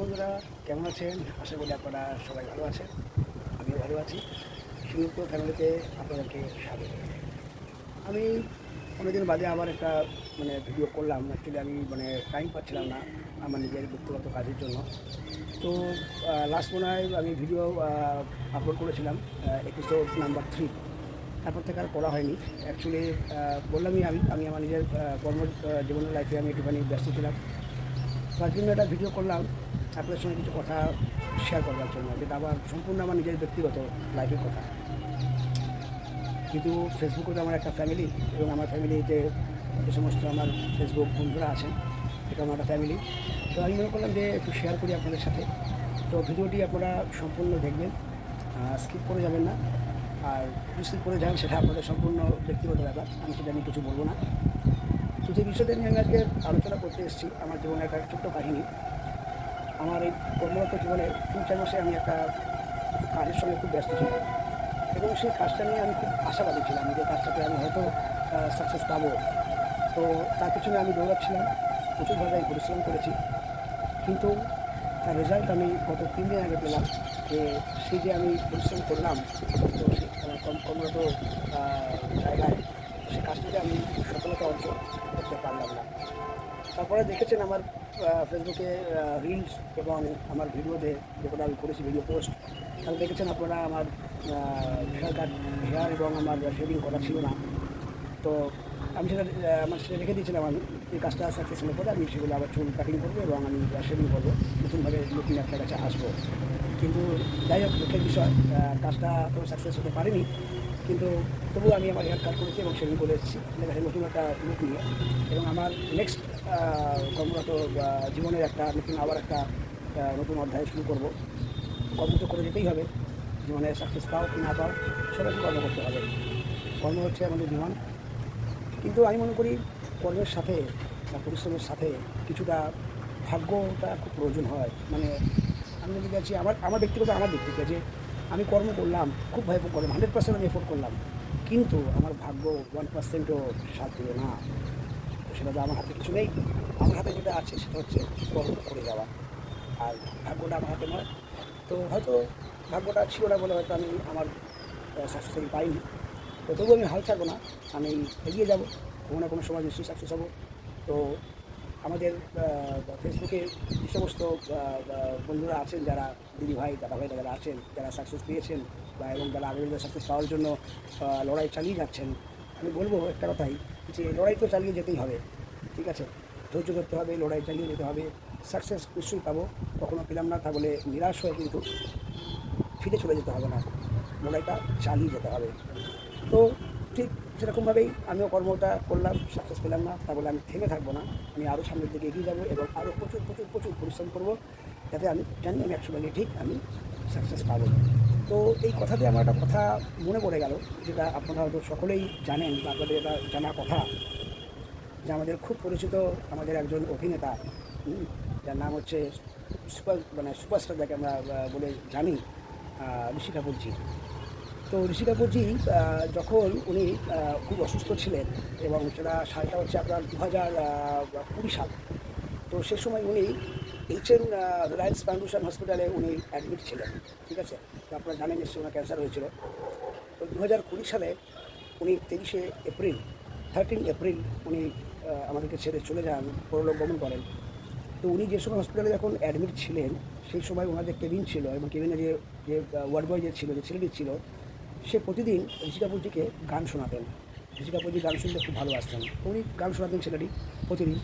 বন্ধুরা, কেমন আছেন? আশা করি আপনারা সবাই ভালো আছেন। আমিও ভালো আছি। সুযুক্ত ফ্যামিলিতে আপনাদেরকে স্বাগত। আমি অনেকদিন বাদে আবার একটা ভিডিও করলাম। অ্যাকচুয়ালি আমি টাইম পাচ্ছিলাম না আমার নিজের ব্যক্তিগত কাজের জন্য। তো লাস্ট মনে হয় আমি ভিডিও আপলোড করেছিলাম এপিসোড নাম্বার 3। তারপর থেকে আর করা হয়নি। অ্যাকচুয়ালি বললামই আমি আমার নিজের জীবনের লাইফে আমি একটুখানি ব্যস্ত ছিলাম। তার জন্য একটা ভিডিও করলাম আপনাদের সঙ্গে কিছু কথা শেয়ার করবার জন্য, যেটা আবার সম্পূর্ণ আমার নিজের ব্যক্তিগত লাইফের কথা। কিন্তু ফেসবুকে তো আমার একটা ফ্যামিলি, এবং আমার ফ্যামিলিতে যে সমস্ত আমার ফেসবুক বন্ধুরা আছেন, এটা আমার একটা ফ্যামিলি। তো আমি মনে করলাম যে একটু শেয়ার করি আপনাদের সাথে। তো ভিডিওটি আপনারা সম্পূর্ণ দেখবেন, স্কিপ করে যাবেন না। আর যদি স্কিপ করে যান সেটা আপনাদের সম্পূর্ণ ব্যক্তিগত ব্যাপার, আমি সেটা নিয়ে কিছু বলবো না। তো যে বিষয়টা নিয়ে আমি আজকে আলোচনা করতে এসেছি, আমার জীবনে একটা ছোট্ট কাহিনী। আমার এই কর্মরত জীবনে 3-4 মাসে আমি একটা কাজের সঙ্গে খুব ব্যস্ত ছিলাম, এবং সেই কাজটা নিয়ে আমি খুব আশাবাদী ছিলাম যে কাজটাতে আমি হয়তো সাকসেস পাবো। তো তার পিছনে আমি দৌড়াচ্ছিলাম, প্রচুরভাবে আমি পরিশ্রম করেছি। কিন্তু তার রেজাল্ট আমি গত 3 দিন আগে পেলাম যে সেই যে আমি পরিশ্রম করলাম, তো সেই আমার কর্মরত জায়গায় সে কাজটিতে আমি সফলতা অর্জন করতে পারলাম না। তারপরে দেখেছেন আমার ফেসবুকে রিলস এবং আমার ভিডিওতে, যেগুলো আমি করেছি ভিডিও পোস্ট, তাহলে দেখেছেন আপনারা আমার হেয়ার এবং আমার শেভিং করা ছিল না। তো আমি সেটা আমার সেটা রেখে দিয়েছিলাম। আমি এই কাজটা সাকসেস হলে পরে আমি সেগুলো আবার চুল কাটিং করবো এবং আমি শেভিং করবো, নতুনভাবে নতুন আপনার কাছে আসবো। কিন্তু যাই হোক, দুঃখের বিষয়, কাজটা তো সাকসেস হতে পারিনি। কিন্তু তবুও আমি আমার হেয়ার কাট করেছি এবং শেভিং করে এসেছি আপনার কাছে নতুন একটা লুক নিয়ে। এবং আমার নেক্সট কর্মরত জীবনের আবার একটা নতুন অধ্যায় শুরু করব। কর্ম তো করে যেতেই হবে, জীবনে সাকসেস পাও কি না পাও, সবাইকে কর্ম করতে হবে। কর্ম হচ্ছে আমাদের জীবন। কিন্তু আমি মনে করি কর্মের সাথে বা পরিশ্রমের সাথে কিছুটা ভাগ্যটা খুব প্রয়োজন হয়। আমি যদি গেছি আমার আমার ব্যক্তিগত আমার দিক থেকে, যে আমি কর্ম করলাম, খুব ভাবে করলাম, 100% আমি এফোর্ট করলাম, কিন্তু আমার ভাগ্য 1%ও সাথ দিল না। তো সেটা তো আমার হাতে কিছু নেই। আমার হাতে যেটা আছে সেটা হচ্ছে কর্ম করে যাওয়া, আর ভাগ্যটা আমার হাতে নয়। তো হয়তো ভাগ্যটা ছিল না বলে হয়তো আমি আমার সাকসেস আমি পাইনি। তো তবুও আমি হাল ছাড়বো না, আমি এগিয়ে যাব, কোনো না কোনো সময় নিশ্চয়ই সাকসেস হব। তো আমাদের ফেসবুকে যে সমস্ত বন্ধুরা আছেন, যারা দিদিভাই দাদাভাইরা যারা আছেন, যারা সাকসেস পেয়েছেন এবং যারা আগামী দিনে সাকসেস পাওয়ার জন্য লড়াই চালিয়ে যাচ্ছেন, আমি বলবো একটা কথাই, যে লড়াই তো চালিয়ে যেতেই হবে। ঠিক আছে, ধৈর্য ধরতে হবে, লড়াই চালিয়ে যেতে হবে। সাকসেস নিশ্চয়ই পাবো, কখনো পেলাম না তা বলে নিরাশ হয়ে কিন্তু ফিরে চলে যেতে হবে না, লড়াইটা চালিয়ে যেতে হবে। তো ঠিক সেরকমভাবেই আমিও কর্মটা করলাম, সাকসেস পেলাম না তা বলে আমি থেমে থাকবো না। আমি আরও সামনের দিকে এগিয়ে যাবো এবং আরও প্রচুর প্রচুর প্রচুর পরিশ্রম করবো, যাতে আমি জানি আমি 100 ঠিক আমি সাকসেস পাবো। তো এই কথাতে আমার একটা কথা মনে পড়ে গেল, যেটা আপনারা হয়তো সকলেই জানেন বা আপনাদের এটা জানা কথা, যে আমাদের খুব পরিচিত আমাদের একজন অভিনেতা, যার নাম হচ্ছে সুপারস্টার, যাকে আমরা বলে জানি, ঋষি কাপুরজি। তো ঋষি কাপুরজি যখন উনি খুব অসুস্থ ছিলেন, এবং সালটা হচ্ছে আপনার 2020 সাল। তো সে সময় উনি এইচএন রিলায়েন্স ফাউন্ডেশন হসপিটালে উনি অ্যাডমিট ছিলেন। ঠিক আছে, তো আপনারা জানেন নিশ্চয়ই ওনার ক্যান্সার হয়েছিল। তো 2020 সালে উনি 13 এপ্রিল উনি আমাদেরকে ছেড়ে চলে যান, পরলোক গমন করেন। তো উনি যে সময় হসপিটালে যখন অ্যাডমিট ছিলেন, সেই সময় ওনার যে কেবিন ছিল, এবং কেবিনে যে যে ওয়ার্ড বয় যে ছিল, যে ছেলেটি ছিল, সে প্রতিদিন ঋষি কাপুরজিকে গান শোনাতেন। ঋষি কাপুরজি গান শুনতে খুব ভালোবাসতেন, তো উনি গান শোনাতেন ছেলেটি প্রতিদিন।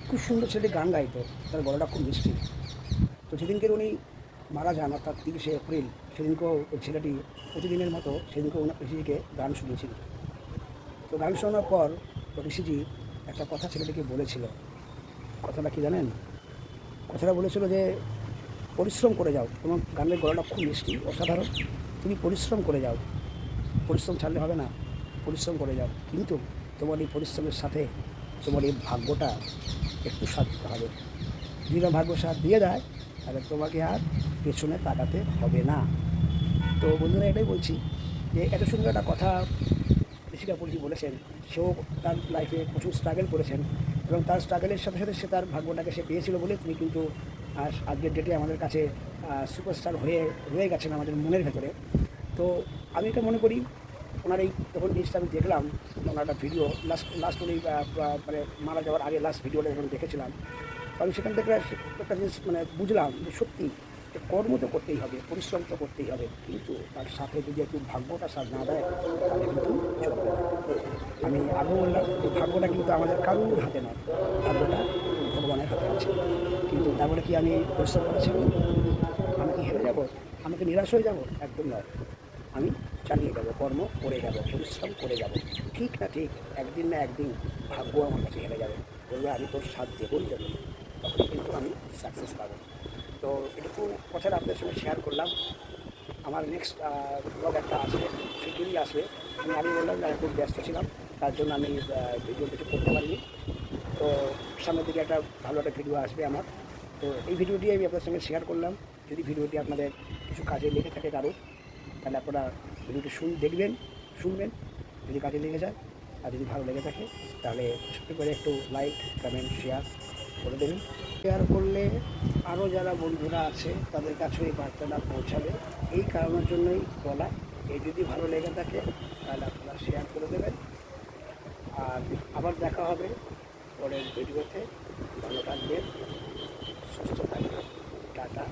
খুব সুন্দর ছেলেটি গান গাইতো, তার গলাটা খুব মিষ্টি। তো যেদিনকে উনি মারা যান, অর্থাৎ 30 এপ্রিল, সেদিনকেও ওই ছেলেটি প্রতিদিনের মতো সেদিনকেও ঋষিজিকে গান শুনিয়েছিল। তো গান শোনার পর ঋষিজি একটা কথা ছেলেটিকে বলেছিল। কথাটা কি জানেন? কথাটা বলেছিল যে পরিশ্রম করে যাও, তোমার গানের গলাটা খুব মিষ্টি, অসাধারণ, তুমি পরিশ্রম করে যাও, পরিশ্রম ছাড়লে হবে না, পরিশ্রম করে যাও, কিন্তু তোমার এই পরিশ্রমের সাথে তোমার এই ভাগ্যটা একটু সাথ দিতে হবে। যদি না ভাগ্য সাথ দিয়ে দেয়, তাহলে তোমাকে আর পেছনে তাকাতে হবে না। তো বন্ধুরা, এটাই বলছি যে এত সুন্দর একটা কথা ঋষি কাপুরজি বলেছেন। সেও তার লাইফে প্রচুর স্ট্রাগল করেছেন, এবং তার স্ট্রাগলের সাথে সাথে সে তার ভাগ্যটাকে সে পেয়েছিল বলে তিনি কিন্তু আর আজকের ডেটে আমাদের কাছে সুপারস্টার হয়ে রয়ে গেছেন আমাদের মনের ভেতরে। তো আমি এটা মনে করি ওনার এই যখন জিনিসটা আমি দেখলাম, ওনার একটা ভিডিও লাস্ট উনি মানে মারা যাওয়ার আগে লাস্ট ভিডিওটা যখন দেখেছিলাম, তো আমি সেখান থেকে একটা জিনিস মানে বুঝলাম যে সত্যি যে কর্ম তো করতেই হবে, পরিশ্রম তো করতেই হবে, কিন্তু তার সাথে যদি একটু ভাগ্যটা সাথ না দেয় তাহলে কিন্তু চলবে না। আমি আগেও বললাম যে ভাগ্যটা কিন্তু আমাদের কারোর হাতে নয়, ভাগ্যটা ভগবানের হাতে আছে। কিন্তু তারপরে কি আমি পরিশ্রম করা ছেড়ে দেবো? আমি কি হেরে যাবো? আমি কি নিরাশ হয়ে যাবো? একদম নয়। আমি চালিয়ে যাবো, কর্ম করে যাবো, পরিশ্রম করে যাবো। ঠিক না ঠিক একদিন না একদিন ভাগ্য আমার কাছে হেরে যাবে, বলবে আমি তোর সাথ দেবই দেবো, তখন কিন্তু আমি সাকসেস পাবো। তো এটুকু কথাটা আপনাদের সঙ্গে শেয়ার করলাম। আমার নেক্সট ব্লগ একটা আসবে, শিগগিরই আসবে। আমি আগেই বললাম যে আমি খুব ব্যস্ত ছিলাম, তার জন্য আমি ভিডিও কিছু করতে পারিনি। তো সামনের দিকে একটা ভালো একটা ভিডিও আসবে আমার। তো এই ভিডিওটি আমি আপনার সঙ্গে শেয়ার করলাম। যদি ভিডিওটি আপনাদের কিছু কাজে লেগে থাকে কারো, তাহলে আপনারা ভিডিওটি দেখবেন, শুনবেন, যদি কাজে লেগে যায়। আর যদি ভালো লেগে থাকে তাহলে ছোট্ট করে একটু লাইক, কমেন্ট, শেয়ার করে দেবেন। শেয়ার করলে আরও যারা বন্ধুরা আছে তাদের কাছেও এই বার্তাটা পৌঁছাবে, এই কারণের জন্যই বলা। এই যদি ভালো লেগে থাকে তাহলে আপনারা শেয়ার করে দেবেন। আর আবার দেখা হবে পরের ভিডিওতে। ভালো থাকবেন, সুস্থ থাকবেন। টাটা।